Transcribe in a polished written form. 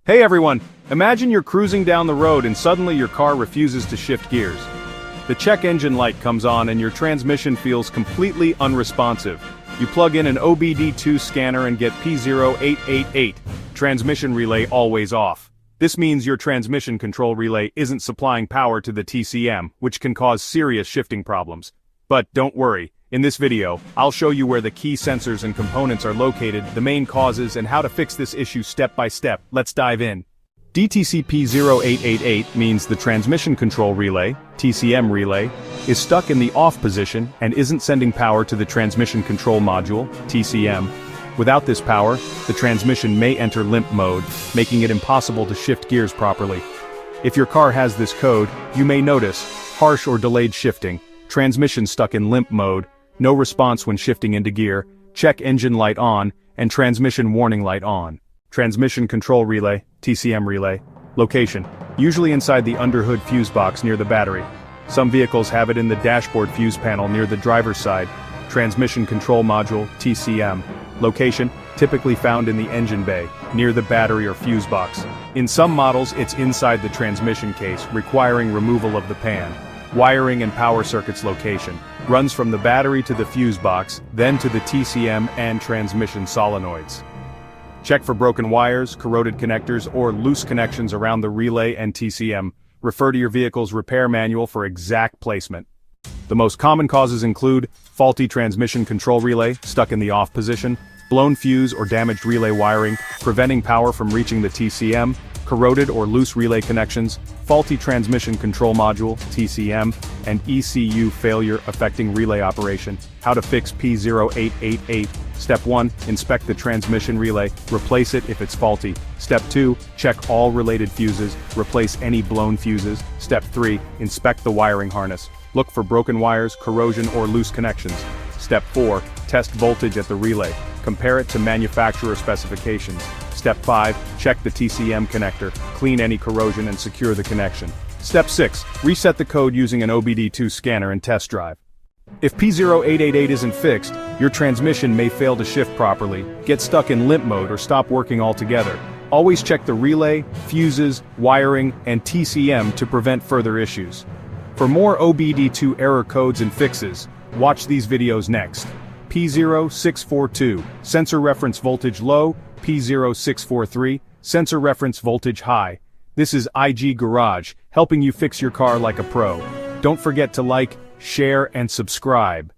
Hey everyone, imagine you're cruising down the road and suddenly your car refuses to shift gears. The check engine light comes on and your transmission feels completely unresponsive. You plug in an OBD-II scanner and get P0888, transmission relay always off. This means your transmission control relay isn't supplying power to the TCM, which can cause serious shifting problems. But don't worry, in this video, I'll show you where the key sensors and components are located, the main causes, and how to fix this issue step by step. Let's dive in. DTC P0888 means the transmission control relay, TCM relay, is stuck in the off position and isn't sending power to the transmission control module, TCM. Without this power, the transmission may enter limp mode, making it impossible to shift gears properly. If your car has this code, you may notice harsh or delayed shifting, transmission stuck in limp mode, no response when shifting into gear, check engine light on, and transmission warning light on. Transmission control relay, TCM relay. Location: usually inside the underhood fuse box near the battery. Some vehicles have it in the dashboard fuse panel near the driver's side. Transmission control module, TCM. Location: typically found in the engine bay, near the battery or fuse box. In some models it's inside the transmission case, requiring removal of the pan. Wiring and power circuits location: runs from the battery to the fuse box, then to the TCM and transmission solenoids. Check for broken wires, corroded connectors, or loose connections around the relay and TCM. Refer to your vehicle's repair manual for exact placement. The most common causes include faulty transmission control relay, stuck in the off position, blown fuse or damaged relay wiring, preventing power from reaching the TCM, corroded or loose relay connections, faulty transmission control module, TCM, and ECU failure affecting relay operation. How to fix P0888. Step 1. Inspect the transmission relay, replace it if it's faulty. Step 2. Check all related fuses, replace any blown fuses. Step 3. Inspect the wiring harness. Look for broken wires, corrosion, or loose connections. Step 4. Test voltage at the relay. Compare it to manufacturer specifications. Step 5. Check the TCM connector, clean any corrosion and secure the connection. Step 6. Reset the code using an OBD-II scanner and test drive. If P0888 isn't fixed, your transmission may fail to shift properly, get stuck in limp mode, or stop working altogether. Always check the relay, fuses, wiring, and TCM to prevent further issues. For more OBD-II error codes and fixes, watch these videos next. P0642, sensor reference voltage low. P0643, sensor reference voltage high. This is IG Garage, helping you fix your car like a pro. Don't forget to like, share, and subscribe.